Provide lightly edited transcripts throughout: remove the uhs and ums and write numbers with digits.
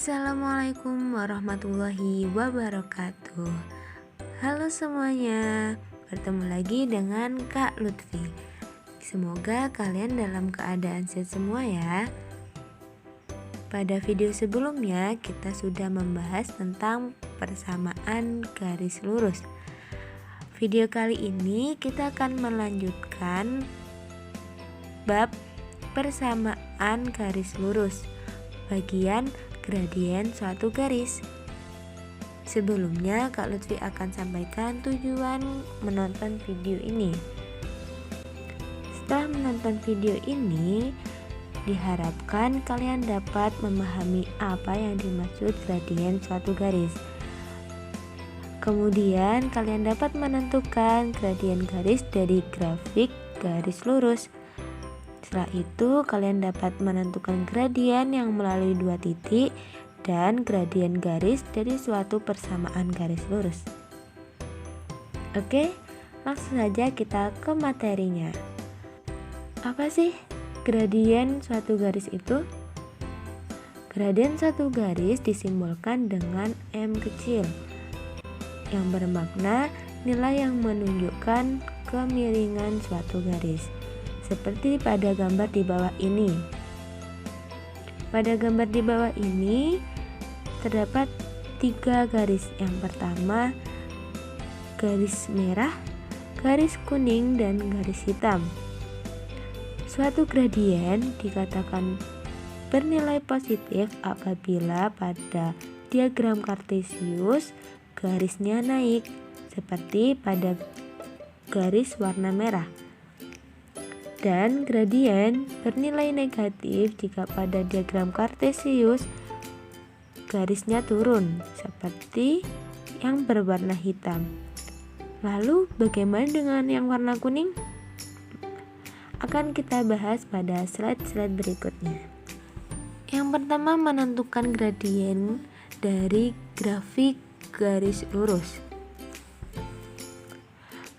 Assalamualaikum warahmatullahi wabarakatuh. Halo semuanya, bertemu lagi dengan Kak Lutfi. Semoga kalian dalam keadaan sehat semua ya. Pada video sebelumnya kita sudah membahas tentang persamaan garis lurus. Video kali ini kita akan melanjutkan bab persamaan garis lurus, bagian gradien suatu garis. Sebelumnya Kak Lutfi akan sampaikan tujuan menonton video ini. Setelah menonton video ini, diharapkan kalian dapat memahami apa yang dimaksud gradien suatu garis. Kemudian kalian dapat menentukan gradien garis dari grafik garis lurus. Setelah itu kalian dapat menentukan gradien yang melalui dua titik dan gradien garis dari suatu persamaan garis lurus. Oke, langsung saja kita ke materinya. Apa sih gradien suatu garis itu? Gradien suatu garis disimbolkan dengan M kecil yang bermakna nilai yang menunjukkan kemiringan suatu garis. Seperti pada gambar di bawah ini. Pada gambar di bawah ini terdapat 3 garis. Yang pertama garis merah, garis kuning, dan garis hitam. Suatu gradien dikatakan bernilai positif apabila pada diagram kartesius garisnya naik, seperti pada garis warna merah. Dan gradien bernilai negatif jika pada diagram kartesius garisnya turun, seperti yang berwarna hitam. Lalu bagaimana dengan yang warna kuning? Akan kita bahas pada slide-slide berikutnya. Yang pertama, menentukan gradien dari grafik garis lurus.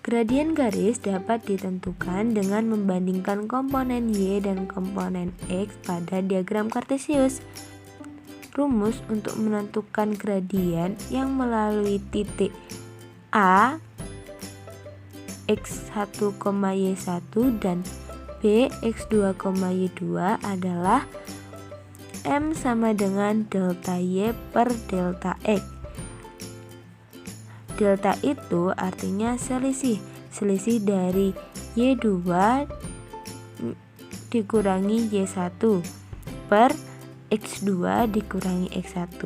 Gradien garis dapat ditentukan dengan membandingkan komponen Y dan komponen X pada diagram kartesius. Rumus untuk menentukan gradien yang melalui titik A X1, Y1 dan B X2, Y2 adalah M sama dengan delta Y per delta X. Delta itu artinya selisih dari Y2 dikurangi Y1 per X2 dikurangi X1.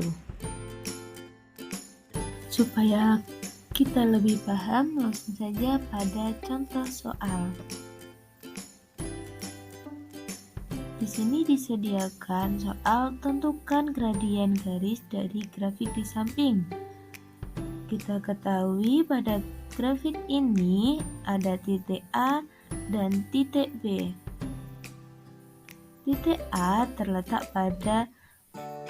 Supaya kita lebih paham, langsung saja pada contoh soal. Di sini disediakan soal tentukan gradien garis dari grafik di samping. Kita ketahui pada grafik ini ada titik A dan titik B. Titik A terletak pada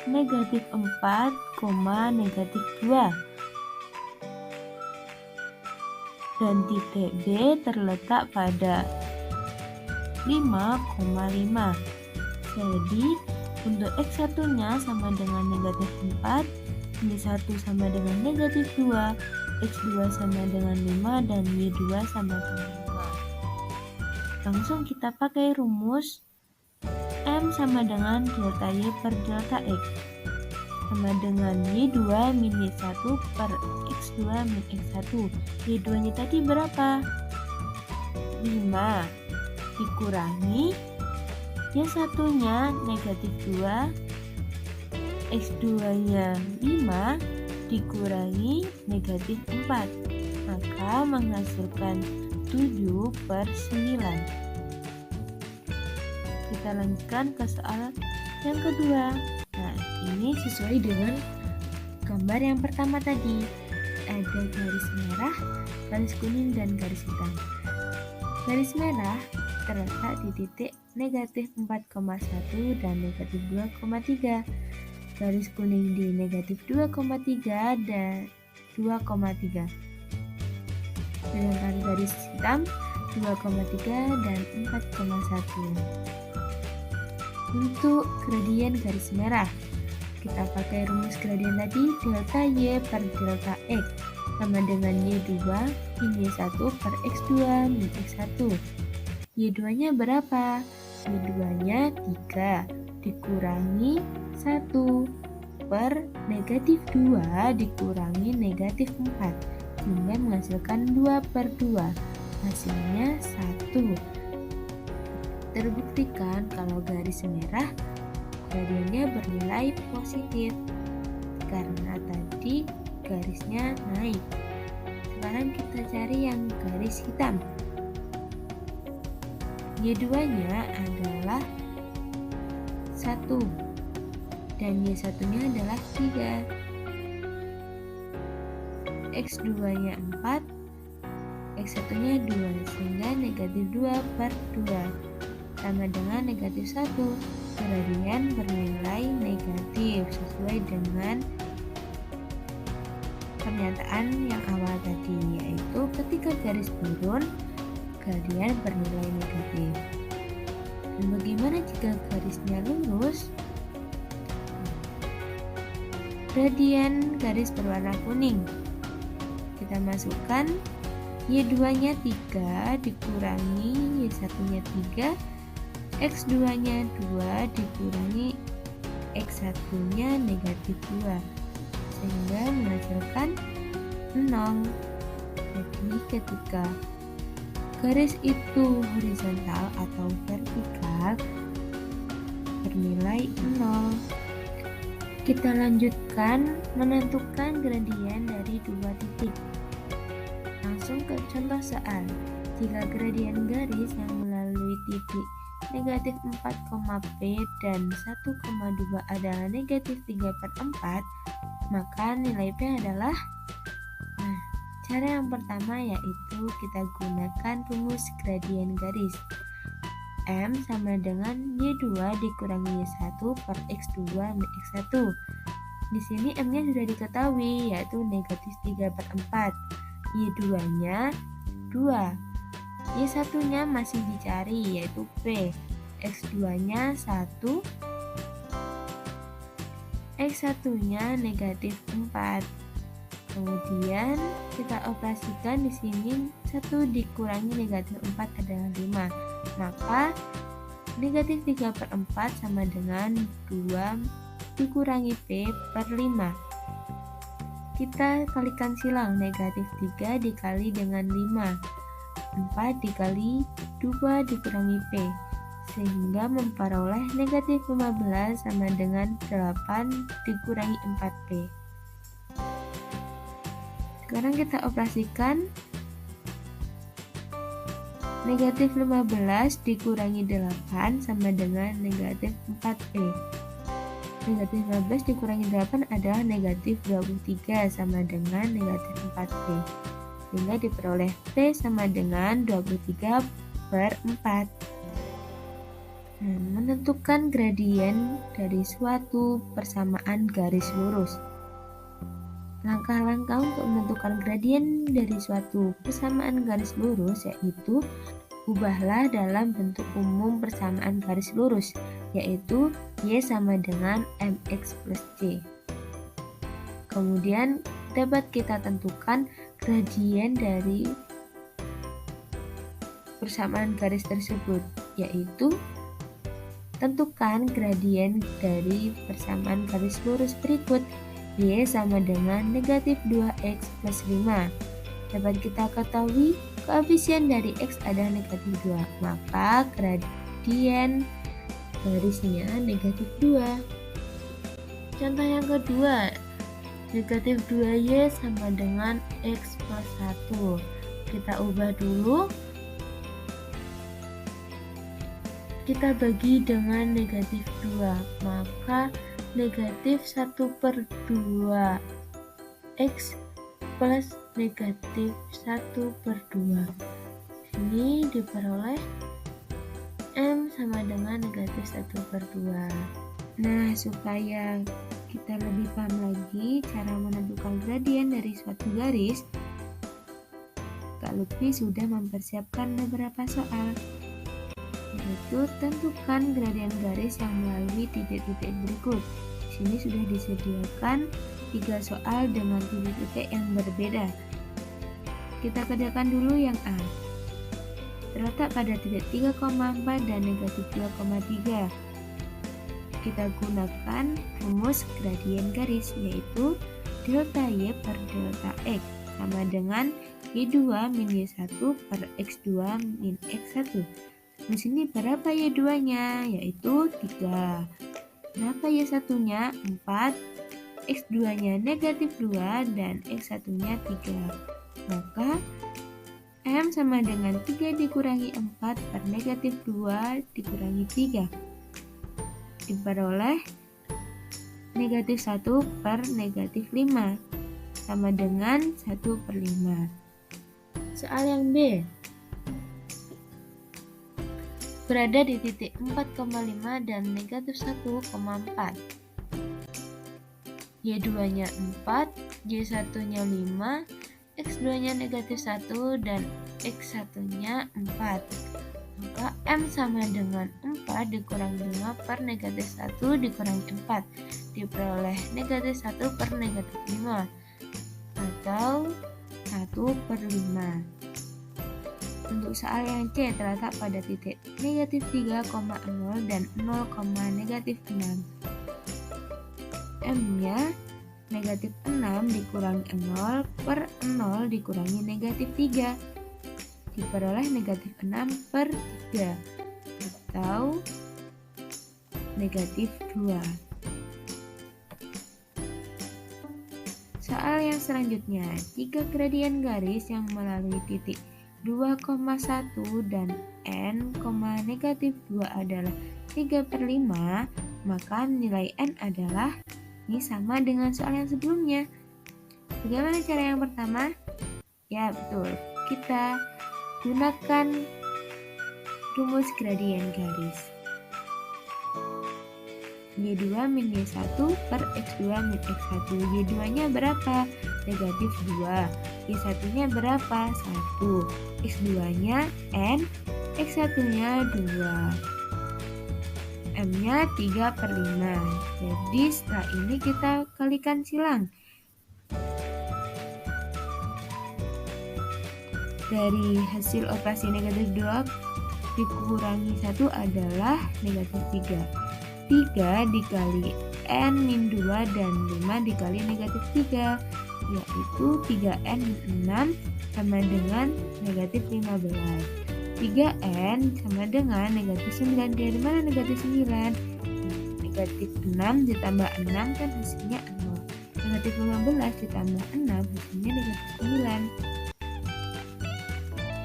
negatif 4, negatif 2. Dan titik B terletak pada 5,5. Jadi untuk X1 nya sama dengan negatif 4, Y1 sama dengan negatif 2, X2 sama dengan 5, dan Y2 sama dengan 5. Langsung kita pakai rumus M sama dengan delta Y per delta X sama dengan Y2 min Y1 per X2 min X1. Y2 nya tadi berapa? 5 dikurangi Y1 nya negatif 2, X2 nya 5 dikurangi negatif 4, maka menghasilkan 7 per 9. Kita lanjutkan ke soal yang kedua. Nah, ini sesuai dengan gambar yang pertama tadi. Ada garis merah, garis kuning, dan garis hitam. Garis merah terletak di titik negatif 4,1 dan negatif 2,3. Garis kuning di negatif 2,3 dan 2,3. Sedangkan garis hitam 2,3 dan 4,1. Untuk gradien garis merah, Kita pakai rumus gradien tadi, delta Y per delta X sama dengan Y2 min Y1 per X2 min X1. Y2-nya berapa? Y2-nya 3 dikurangi 1 per negatif 2 dikurangi negatif 4 sehingga menghasilkan 2 per 2. Hasilnya 1. Terbuktikan kalau garis merah gradiennya bernilai positif karena tadi garisnya naik. Sekarang kita cari yang garis hitam. Y2-nya adalah 1 dan Y1-nya adalah 3. X2-nya 4, X1-nya 2 sehingga negatif 2 per 2 sama dengan negatif 1. Gradien bernilai negatif sesuai dengan pernyataan yang awal tadi, yaitu ketika garis turun gradien bernilai negatif. Dan bagaimana jika garisnya lurus? Gradien garis berwarna kuning. Kita masukkan Y2-nya 3 dikurangi Y1-nya 3, X2-nya 2 dikurangi X1-nya negatif 2 sehingga menghasilkan 0. Jadi ketika garis itu horizontal atau vertikal bernilai 0. Kita lanjutkan menentukan gradien dari 2 titik. Langsung ke contoh soal. Jika gradien garis yang melalui titik negatif 4, P dan 1,2 adalah negatif 3 per 4, maka nilai P adalah, cara yang pertama yaitu kita gunakan rumus gradien garis. M sama dengan Y2 dikurangi Y1 per X2 min X1. Di sini M-nya sudah diketahui yaitu negatif 3 per 4. Y2-nya 2. Y1-nya masih dicari yaitu P. X2-nya 1. X1-nya negatif 4. Kemudian kita operasikan di sini 1 dikurangi negatif 4 adalah 5. Maka negatif 3 per 4 sama dengan 2 dikurangi P per 5. Kita kalikan silang, negatif 3 dikali dengan 5, 4 dikali 2 dikurangi P, sehingga memperoleh negatif 15 sama dengan 8 dikurangi 4P. Sekarang kita operasikan negatif 15 dikurangi 8 sama dengan negatif 4P. Negatif 15 dikurangi 8 adalah negatif 23 sama dengan negatif 4P. Sehingga diperoleh P sama dengan 23 per 4. Menentukan gradien dari suatu persamaan garis lurus. Langkah-langkah untuk menentukan gradien dari suatu persamaan garis lurus yaitu ubahlah dalam bentuk umum persamaan garis lurus, yaitu Y sama dengan MX plus C. Kemudian dapat kita tentukan gradien dari persamaan garis tersebut, yaitu tentukan gradien dari persamaan garis lurus berikut. Y sama dengan negatif 2X plus 5. Dapat kita ketahui koefisien dari X adalah negatif 2, maka gradien garisnya negatif 2. Contoh yang kedua, negatif 2Y sama dengan X plus 1. Kita ubah dulu. Kita bagi dengan negatif 2, maka negatif 1 per 2 X plus negatif 1 per 2. Ini diperoleh M sama dengan negatif 1 per 2. Nah, supaya kita lebih paham lagi cara menentukan gradien dari suatu garis, Kak Lutfi sudah mempersiapkan beberapa soal, yaitu tentukan gradien garis yang melalui titik-titik berikut. Di sini sudah disediakan 3 soal dengan titik-titik yang berbeda. Kita kerjakan dulu yang A. Terletak pada titik 3,4 dan negatif 2,3. Kita gunakan rumus gradien garis, yaitu delta Y per delta X sama dengan Y2 min Y1 per X2 min X1. Di sini berapa Y2-nya? Yaitu 3. Berapa Y1-nya? 4. X2-nya negatif 2 dan X1-nya 3. Maka M sama dengan 3 dikurangi 4 per negatif 2 dikurangi 3. Diperoleh negatif 1 per negatif 5 sama dengan 1 per 5. Soal yang B. Berada di titik 4,5 dan negatif 1,4. Y2-nya 4, Y1-nya 5, X2-nya negatif 1 dan X1-nya 4. Maka M sama dengan 4 dikurangi 5 per negatif 1 dikurangi 4. Diperoleh negatif 1 per negatif 5 atau 1 per 5. Untuk soal yang C terletak pada titik negatif 3,0 dan 0, negatif 6. M-nya negatif 6 dikurangi 0 per 0 dikurangi negatif 3. Diperoleh negatif 6 per 3 atau negatif 2. Soal yang selanjutnya, jika gradien garis yang melalui titik 2,1 dan N, negatif 2 adalah 3 per 5, maka nilai N adalah ini sama dengan soal yang sebelumnya. Bagaimana cara yang pertama? Ya betul, kita gunakan rumus gradien garis. Y2 min Y1 per X2 min X1. Y2-nya berapa? Negatif 2. Y1-nya berapa? 1. X2-nya N, X1-nya 2. M-nya 3 per 5. Jadi setelah ini kita kalikan silang. Dari hasil operasi negatif 2 dikurangi 1 adalah negatif 3. 3 dikali N min 2 dan 5 dikali negatif 3, yaitu 3N min 6 sama dengan negatif 15. 3N sama dengan negatif 9. Dari mana negatif 9? Negatif 6 ditambah 6 kan hasilnya 0. Negatif 15 ditambah 6 hasilnya negatif 9.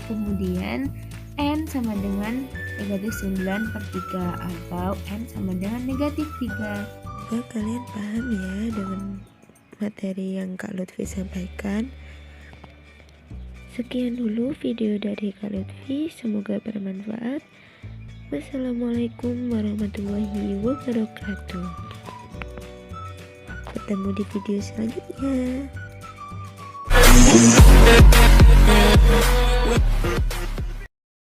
Kemudian N sama dengan negatif 9 per 3 atau N sama dengan negatif 3. Semoga kalian paham ya dengan materi yang Kak Lutfi sampaikan. Sekian dulu video dari Kak Lutfi, semoga bermanfaat. Wassalamualaikum warahmatullahi wabarakatuh. Bertemu di video selanjutnya.